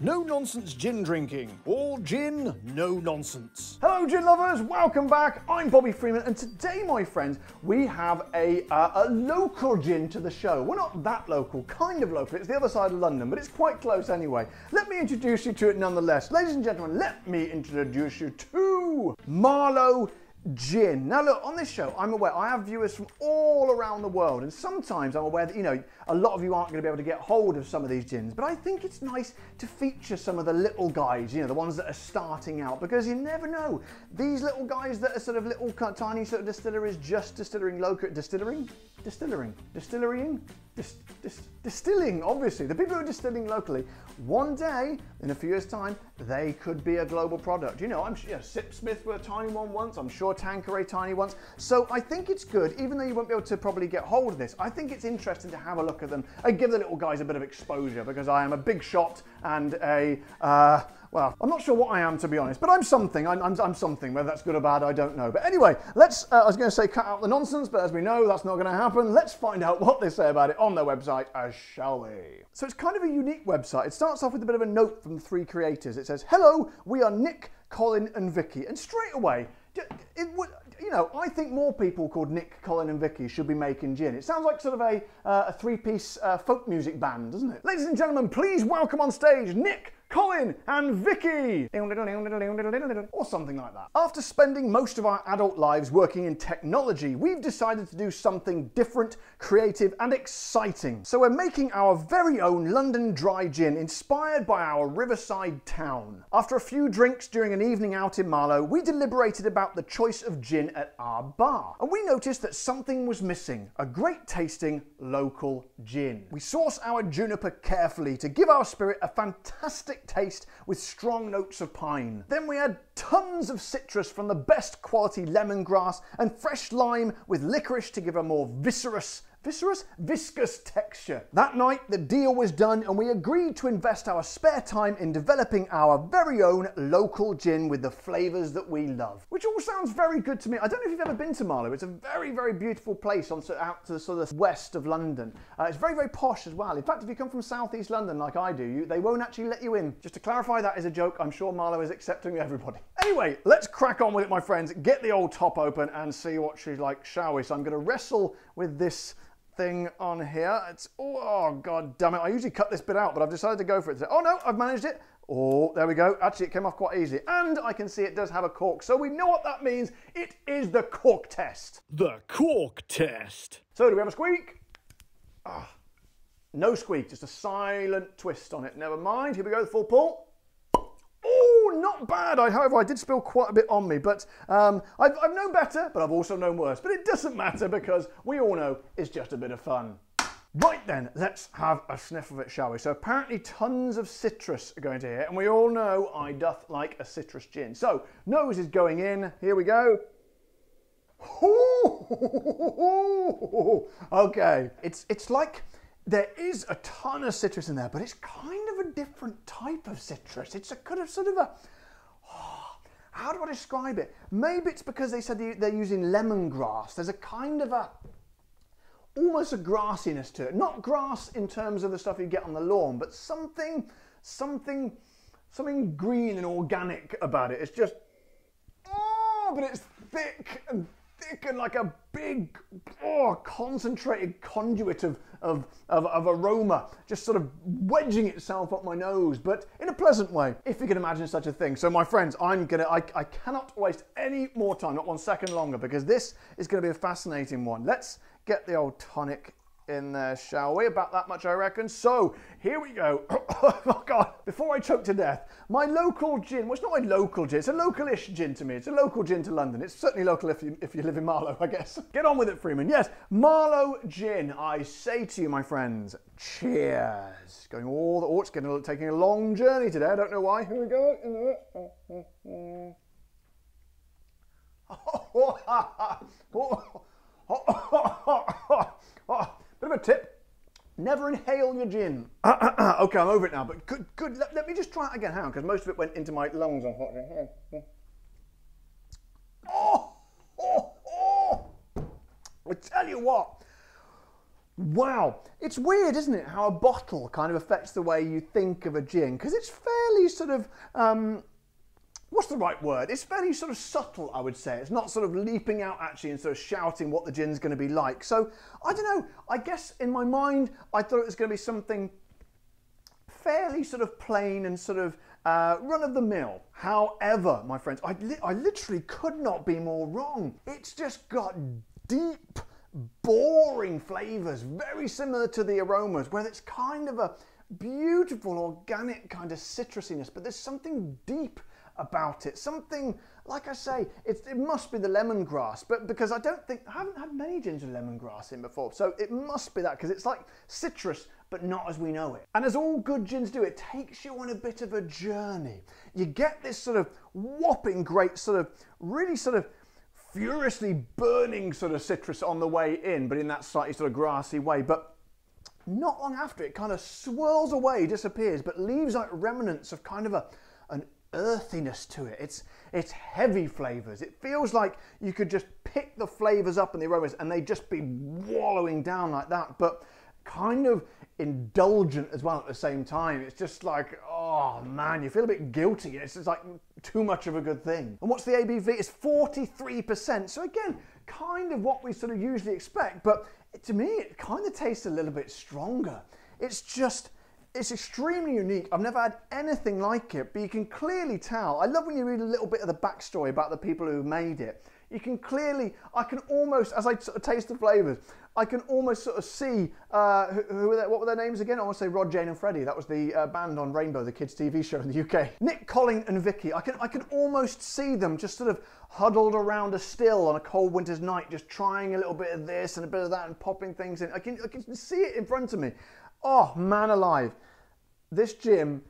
No nonsense gin drinking. All gin, no nonsense. Hello gin lovers, welcome back. I'm Bobby Freeman and today, my friends, we have a local gin to the show. We're not that local, kind of local. It's the other side of London, but it's quite close anyway. Let me introduce you to it nonetheless. Ladies and gentlemen, let me introduce you to Marlow Gin. Now look, on this show, I'm aware I have viewers from all around the world, and sometimes I'm aware that, you know, a lot of you aren't going to be able to get hold of some of these gins, but I think it's nice to feature some of the little guys, you know, the ones that are starting out, because you never know. These little guys that are sort of little tiny sort of distilleries, just distilling local, distilling, obviously. The people who are distilling locally, one day, in a few years' time, they could be a global product. You know, I'm sure Sipsmith were a tiny one once, I'm sure Tanqueray tiny ones. So I think it's good, even though you won't be able to probably get hold of this, I think it's interesting to have a look at them and give the little guys a bit of exposure, because I am a big shot and a, well, I'm not sure what I am, to be honest, but I'm something. I'm something. Whether that's good or bad, I don't know. But anyway, let's, I was going to say cut out the nonsense, but as we know, that's not going to happen. Let's find out what they say about it on their website, shall we? So it's kind of a unique website. It starts off with a bit of a note from the three creators. It says, "Hello, we are Nick, Colin and Vicky." And straight away, you know, I think more people called Nick, Colin and Vicky should be making gin. It sounds like sort of a three-piece folk music band, doesn't it? Ladies and gentlemen, please welcome on stage Nick, Colin and Vicky, or something like that. After spending most of our adult lives working in technology, we've decided to do something different, creative and exciting. So we're making our very own London dry gin inspired by our riverside town. After a few drinks during an evening out in Marlow, we deliberated about the choice of gin at our bar. And we noticed that something was missing, a great tasting local gin. We source our juniper carefully to give our spirit a fantastic taste with strong notes of pine. Then we add tons of citrus from the best quality lemongrass and fresh lime with licorice to give a more viscous texture. That night the deal was done and we agreed to invest our spare time in developing our very own local gin with the flavours that we love. Which all sounds very good to me. I don't know if you've ever been to Marlow. It's a very, very beautiful place out to the sort of west of London. It's very, very posh as well. In fact, if you come from southeast London like I do, they won't actually let you in. Just to clarify, that is a joke. I'm sure Marlow is accepting everybody. Anyway, let's crack on with it, my friends. Get the old top open and see what she's like, shall we? So I'm going to wrestle with this thing on here. It's, oh god damn it, I usually cut this bit out, but I've decided to go for it today. Oh no, I've managed it. Oh, there we go. Actually, it came off quite easily. And I can see it does have a cork, so we know what that means. It is the cork test. The cork test. So do we have a squeak? No squeak, just a silent twist on it. Never mind, here we go, the full pull. Oh, not bad. However, I did spill quite a bit on me, but I've known better, but I've also known worse. But it doesn't matter because we all know it's just a bit of fun. Right then, let's have a sniff of it, shall we? So apparently tons of citrus are going to here, and we all know I doth like a citrus gin. So nose is going in. Here we go. Okay, it's like there is a ton of citrus in there, but it's kind of a different type of citrus. It's a kind of sort of a, how do I describe it? Maybe it's because they said they're using lemongrass. There's a kind of a, almost a grassiness to it. Not grass in terms of the stuff you get on the lawn, but something green and organic about it. It's just, but it's thick and like a big, concentrated conduit of aroma, just sort of wedging itself up my nose, but in a pleasant way, if you can imagine such a thing. So my friends, I cannot waste any more time, not 1 second longer, because this is going to be a fascinating one. Let's get the old tonic in there, shall we? About that much, I reckon. So here we go. Oh god, before I choke to death, my local gin, well, it's not my local gin, it's a local-ish gin to me. It's a local gin to London. It's certainly local if you live in Marlow, I guess. Get on with it, Freeman. Yes, Marlow Gin. I say to you, my friends, cheers. Going all the, it's taking a long journey today. I don't know why. Here we go. Bit of a tip. Never inhale your gin. Okay, I'm over it now, but good. Let me just try it again, hang on, because most of it went into my lungs. I tell you what, Wow, it's weird, isn't it, how a bottle kind of affects the way you think of a gin, because it's fairly sort of, what's the right word? It's fairly sort of subtle, I would say. It's not sort of leaping out at you and sort of shouting what the gin's going to be like. So, I don't know, I guess in my mind, I thought it was going to be something fairly sort of plain and sort of run-of-the-mill. However, my friends, I literally could not be more wrong. It's just got deep, boring flavours, very similar to the aromas, where it's kind of a beautiful, organic kind of citrusiness, but there's something deep about it. Something, like I say, it must be the lemongrass, but because I haven't had many gins with lemongrass in before, so it must be that, because it's like citrus, but not as we know it. And as all good gins do, it takes you on a bit of a journey. You get this sort of whopping great sort of, really sort of furiously burning sort of citrus on the way in, but in that slightly sort of grassy way. But not long after, it kind of swirls away, disappears, but leaves like remnants of kind of an earthiness to it. It's heavy flavours. It feels like you could just pick the flavours up and the aromas and they'd just be wallowing down like that, but kind of indulgent as well at the same time. It's just like, oh man, you feel a bit guilty. It's just like too much of a good thing. And what's the ABV? It's 43%. So again, kind of what we sort of usually expect, but to me, it kind of tastes a little bit stronger. It's extremely unique. I've never had anything like it, but you can clearly tell. I love when you read a little bit of the backstory about the people who made it. You can clearly, I can almost, as I sort of taste the flavours, I can almost sort of see, what were their names again? I want to say Rod, Jane and Freddie. That was the band on Rainbow, the kids' TV show in the UK. Nick, Colin and Vicky. I can almost see them just sort of huddled around a still on a cold winter's night, just trying a little bit of this and a bit of that and popping things in. I can see it in front of me. Oh, man alive. This gin,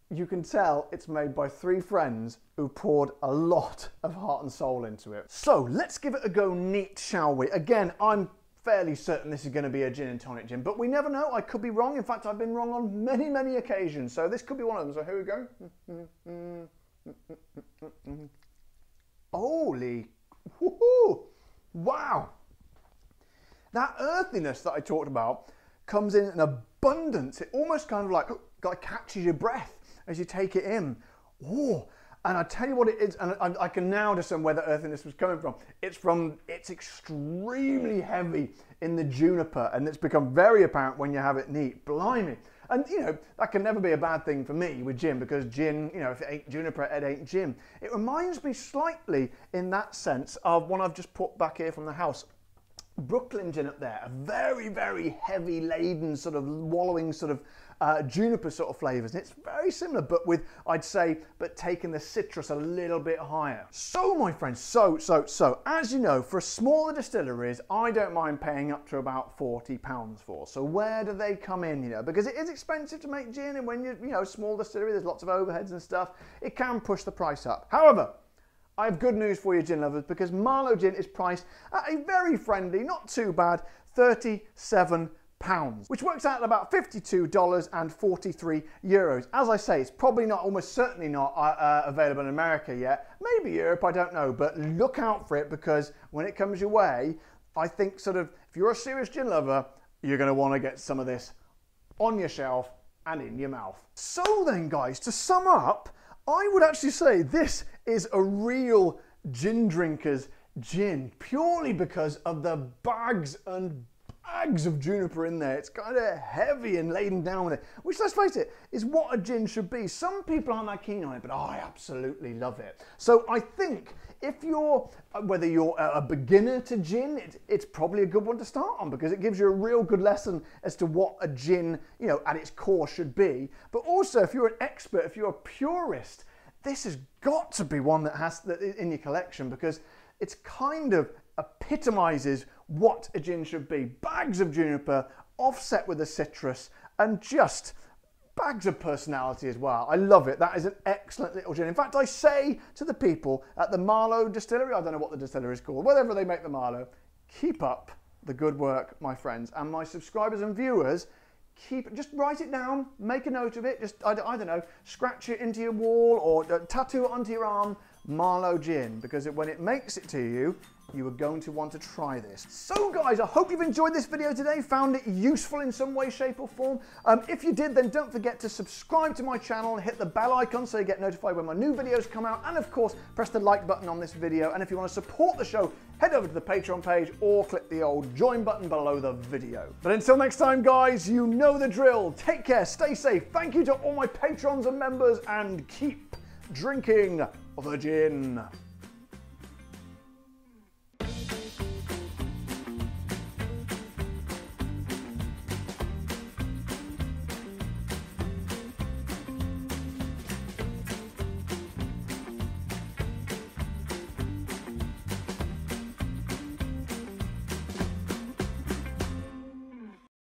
you can tell it's made by 3 friends who poured a lot of heart and soul into it. So let's give it a go neat, shall we? Again, I'm fairly certain this is going to be a gin and tonic gin, but we never know. I could be wrong. In fact, I've been wrong on many, many occasions. So this could be one of them. So here we go. Holy, woohoo, wow. That earthiness that I talked about comes in abundance. It almost kind of like catches your breath as you take it in. Oh, and I tell you what it is, and I can now discern where the earthiness was coming from. It's extremely heavy in the juniper, and it's become very apparent when you have it neat. Blimey. And, you know, that can never be a bad thing for me with gin, because gin, you know, if it ain't juniper, it ain't gin. It reminds me slightly, in that sense, of one I've just put back here from the house. Brooklyn gin up there, a very, very heavy laden sort of wallowing sort of juniper sort of flavours, and it's very similar, but with, I'd say, but taking the citrus a little bit higher. So my friends, so as you know, for smaller distilleries, I don't mind paying up to about £40 for. So where do they come in, you know, because it is expensive to make gin, and when you're, you know, small distillery, there's lots of overheads and stuff, it can push the price up. However, I have good news for you gin lovers, because Marlow Gin is priced at a very friendly, not too bad, £37, which works out at about $52.43. As I say, it's probably not, almost certainly not available in America yet. Maybe Europe, I don't know, but look out for it, because when it comes your way, I think sort of, if you're a serious gin lover, you're going to want to get some of this on your shelf and in your mouth. So then guys, to sum up, I would actually say this is a real gin drinker's gin, purely because of the bags and bags of juniper in there. It's kind of heavy and laden down with it, which, let's face it, is what a gin should be. Some people aren't that keen on it, but I absolutely love it. So I think if you're, whether you're a beginner to gin, it's probably a good one to start on, because it gives you a real good lesson as to what a gin, you know, at its core should be. But also, if you're an expert, if you're a purist, this has got to be one that has that in your collection, because it's kind of epitomizes what a gin should be. Bags of juniper, offset with the citrus, and just bags of personality as well. I love it. That is an excellent little gin. In fact, I say to the people at the Marlow distillery, I don't know what the distillery is called, whatever they make the Marlow, keep up the good work, my friends. And my subscribers and viewers, just write it down, make a note of it, just, I don't know, scratch it into your wall or tattoo it onto your arm, Marlow Gin, because when it makes it to you, you are going to want to try this. So guys, I hope you've enjoyed this video today, found it useful in some way, shape or form. If you did, then don't forget to subscribe to my channel and hit the bell icon so you get notified when my new videos come out. And of course, press the like button on this video. And if you want to support the show, head over to the Patreon page or click the old join button below the video. But until next time, guys, you know the drill. Take care, stay safe. Thank you to all my patrons and members, and keep drinking the gin.